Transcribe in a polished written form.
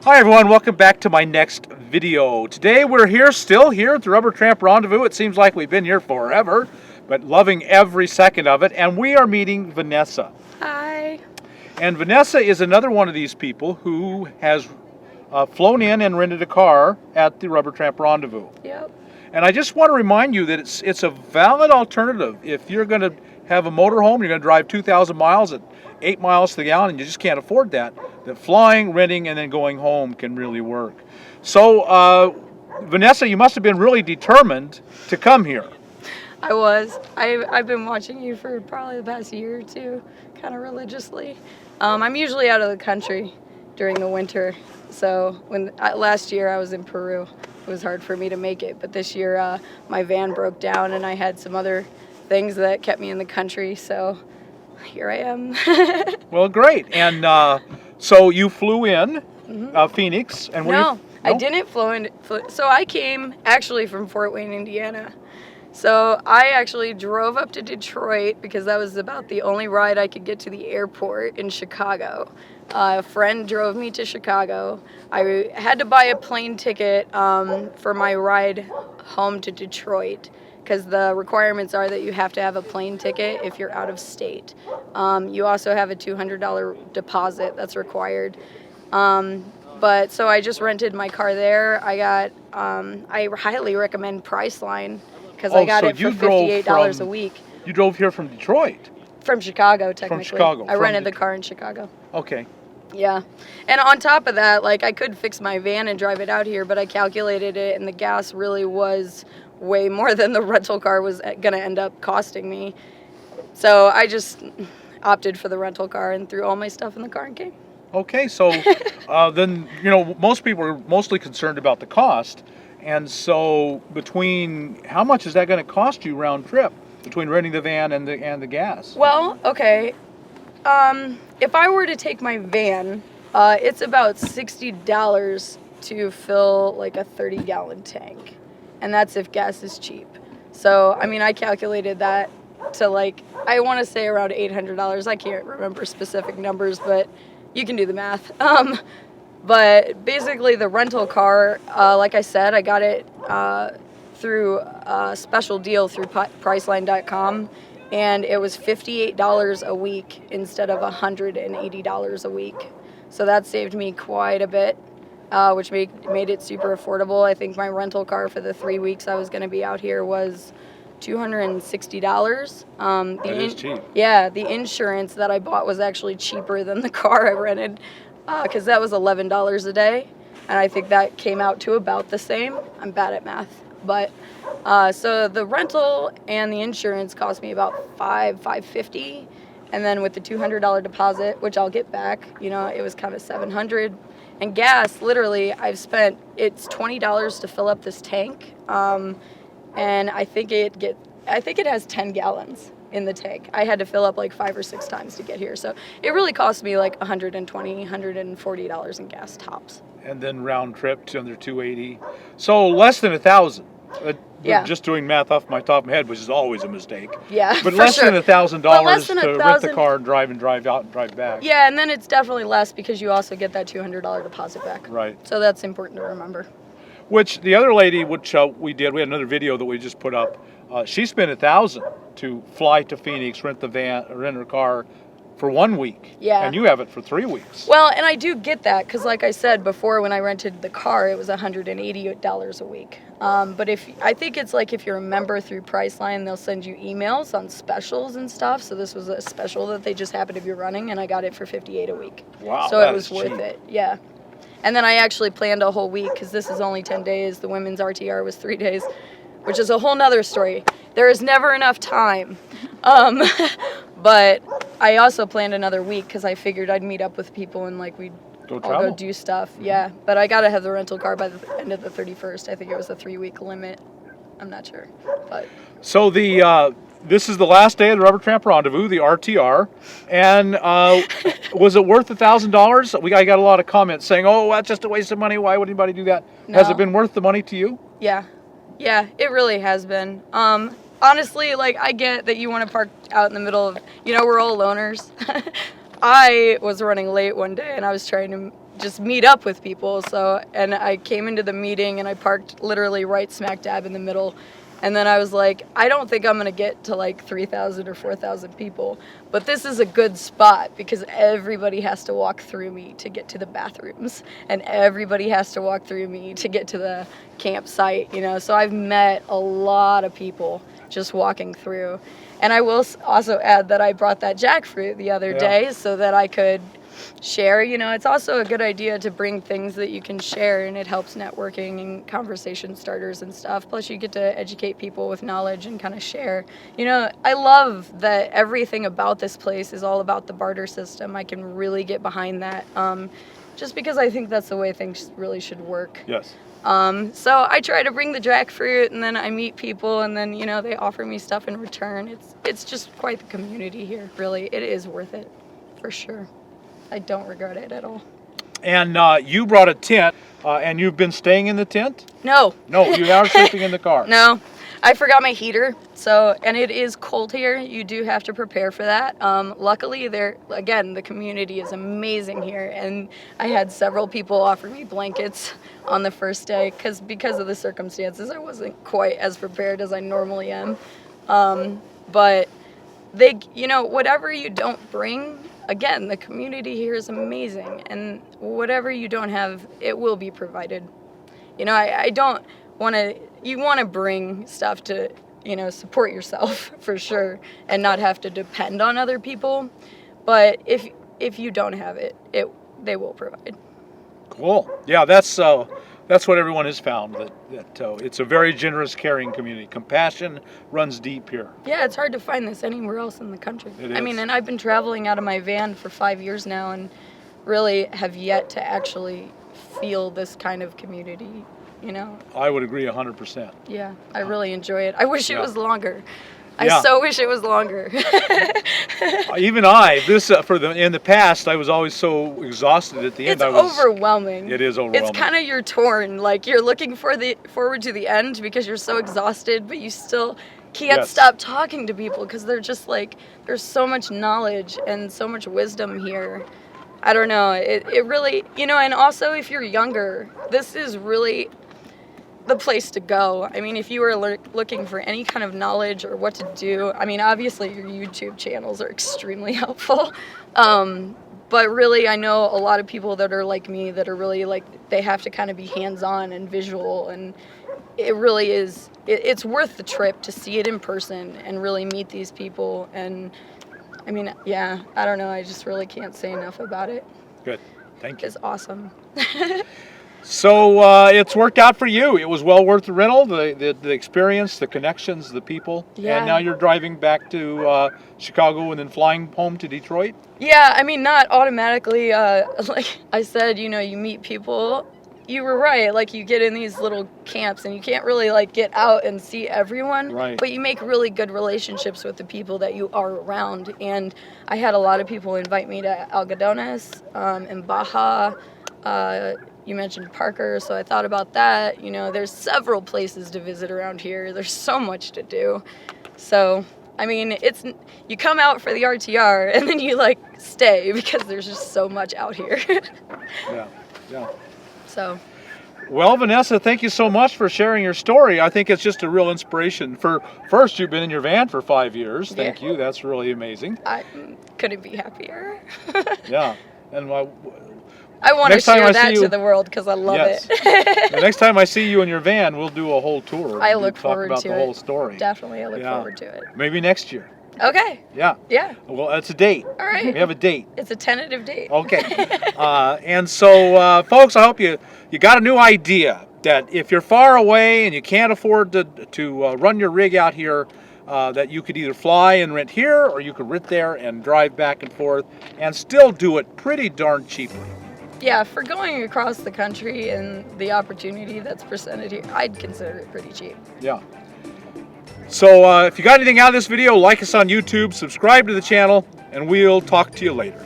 Hi everyone, welcome back to my next video. Today we're still here at the Rubber Tramp Rendezvous. It seems like we've been here forever, but loving every second of it. And we are meeting Vanessa. Hi. And Vanessa is another one of these people who has flown in and rented a car at the Rubber Tramp Rendezvous. Yep. And I just want to remind you that it's a valid alternative. If you're going to have a motorhome, you're going to drive 2,000 miles at 8 miles to the gallon, and you just can't afford that flying, renting, and then going home can really work. So, Vanessa, you must have been really determined to come here. I was. I've been watching you for probably the past year or two, kind of religiously. I'm usually out of the country during the winter. So last year I was in Peru. It was hard for me to make it, but this year my van broke down and I had some other things that kept me in the country. So here I am. Well, great. And so you flew in Phoenix, and No, I didn't so I came actually from Fort Wayne, Indiana. So I actually drove up to Detroit because that was about the only ride I could get to the airport in Chicago. A friend drove me to Chicago. I had to buy a plane ticket for my ride home to Detroit because the requirements are that you have to have a plane ticket if you're out of state. You also have a $200 deposit that's required. But so I just rented my car there. I highly recommend Priceline because I got it for $58 a week. You drove here from Detroit? From Chicago, technically. From Chicago. I rented the car in Chicago. Okay. Yeah. And on top of that, like, I could fix my van and drive it out here, but I calculated it, and the gas really was way more than the rental car was going to end up costing me. So I just opted for the rental car and threw all my stuff in the car and came. Okay, so then, most people are mostly concerned about the cost. And so how much is that going to cost you round trip between renting the van and the gas? Well, okay. If I were to take my van, it's about $60 to fill like a 30-gallon tank. And that's if gas is cheap. So, I mean, I calculated that to I want to say around $800. I can't remember specific numbers, but you can do the math. But basically the rental car, like I said, I got it through a special deal through Priceline.com, and it was $58 a week instead of $180 a week. So that saved me quite a bit, which made it super affordable. I think my rental car for the 3 weeks I was going to be out here was $260. That is cheap. Yeah, the insurance that I bought was actually cheaper than the car I rented. Because that was $11 a day, and I think that came out to about the same. I'm bad at math, but so the rental and the insurance cost me about $550, and then with the $200 deposit, which I'll get back, it was kind of $700. And gas, literally, it's $20 to fill up this tank, and I think it has 10 gallons. In the tank. I had to fill up like 5 or 6 times to get here. So it really cost me like $120, $140 in gas tops. And then round trip to under $280. So less than $1,000. Yeah. Just doing math off my top of my head, which is always a mistake. Yeah, but less than $1,000 to rent the car and drive out and drive back. Yeah, and then it's definitely less because you also get that $200 deposit back. Right. So that's important to remember. Which the other lady, we had another video that we just put up. She spent $1,000 to fly to Phoenix, rent her car for 1 week. Yeah. And you have it for 3 weeks. Well, and I do get that because, like I said before, when I rented the car, it was $180 a week. But I think it's like if you're a member through Priceline, they'll send you emails on specials and stuff. So this was a special that they just happened to be running, and I got it for $58 a week. Wow. So it was worth it. Yeah. And then I actually planned a whole week because this is only 10 days. The women's RTR was 3 days, which is a whole nother story. There is never enough time. But I also planned another week because I figured I'd meet up with people and we'd all go do stuff. Yeah, but I got to have the rental car by the end of the 31st. I think it was a 3-week limit. I'm not sure. But so this is the last day of the Rubber Tramp Rendezvous, the RTR, and was it worth $1,000? I got a lot of comments saying, "Oh, that's just a waste of money. Why would anybody do that?" No. Has it been worth the money to you? Yeah, it really has been. Honestly, I get that you want to park out in the middle of, we're all loners. I was running late one day and I was trying to just meet up with people. So, and I came into the meeting and I parked literally right smack dab in the middle. And then I was like, I don't think I'm going to get to like 3,000 or 4,000 people, but this is a good spot because everybody has to walk through me to get to the bathrooms, and everybody has to walk through me to get to the campsite, you know. So I've met a lot of people just walking through. And I will also add that I brought that jackfruit the other day so that I could share. You know, it's also a good idea to bring things that you can share, and it helps networking and conversation starters and stuff. Plus you get to educate people with knowledge and kind of share. You know, I love that everything about this place is all about the barter system. I can really get behind that, just because I think that's the way things really should work. Yes. So I try to bring the jackfruit, and then I meet people, and then, you know, they offer me stuff in return. It's just quite the community here, really. It is worth it, for sure. I don't regret it at all. And you brought a tent, and you've been staying in the tent? No. No, you are sleeping in the car. No. I forgot my heater, and it is cold here. You do have to prepare for that. Luckily, again, the community is amazing here, and I had several people offer me blankets on the first day because of the circumstances. I wasn't quite as prepared as I normally am. But they, you know, whatever you don't bring, again, the community here is amazing, and whatever you don't have, it will be provided. You know, I don't want to, you want to bring stuff to, you know, support yourself for sure, and not have to depend on other people. But if you don't have it, they will provide. Cool. Yeah, that's what everyone has found, that it's a very generous, caring community. Compassion runs deep here. Yeah, it's hard to find this anywhere else in the country. It is. I mean, and I've been traveling out of my van for 5 years now, and really have yet to actually feel this kind of community, you know? I would agree 100%. Yeah, I really enjoy it. I wish it was longer. Yeah. I so wish it was longer. Even in the past, I was always so exhausted at the end. It's overwhelming. It is overwhelming. It's kind of, you're torn. Like, you're looking forward to the end because you're so exhausted, but you still can't stop talking to people because they're just like, there's so much knowledge and so much wisdom here. I don't know. It really, you know, and also if you're younger, this is really the place to go. I mean, if you were looking for any kind of knowledge or what to do, I mean, obviously your YouTube channels are extremely helpful. But really, I know a lot of people that are like me that are really like, they have to kind of be hands-on and visual, and it really is, it's worth the trip to see it in person and really meet these people. And I mean, yeah, I don't know. I just really can't say enough about it. Good. Thank you. It's awesome. So it's worked out for you. It was well worth the rental, the experience, the connections, the people. Yeah. And now you're driving back to Chicago and then flying home to Detroit? Yeah, I mean, not automatically. Like I said, you know, you meet people. You were right. Like, you get in these little camps and you can't really like get out and see everyone. Right. But you make really good relationships with the people that you are around. And I had a lot of people invite me to Algodones and Baja. You mentioned Parker, so I thought about that. You know, there's several places to visit around here. There's so much to do. So, I mean, you come out for the RTR and then you like stay because there's just so much out here. Yeah. So. Well, Vanessa, thank you so much for sharing your story. I think it's just a real inspiration. First, you've been in your van for 5 years. Thank you. That's really amazing. I couldn't be happier. Yeah. And I want to share that to the world because I love it. The next time I see you in your van, we'll do a whole tour. I look forward to it. Talk about the whole story. Definitely, I look forward to it. Maybe next year. Okay. Yeah. Yeah. Well, that's a date. All right. We have a date. It's a tentative date. Okay. And so, folks, I hope you got a new idea that if you're far away and you can't afford to run your rig out here, that you could either fly and rent here, or you could rent there and drive back and forth and still do it pretty darn cheaply. Yeah, for going across the country and the opportunity that's presented here, I'd consider it pretty cheap. Yeah. So if you got anything out of this video, like us on YouTube, subscribe to the channel, and we'll talk to you later.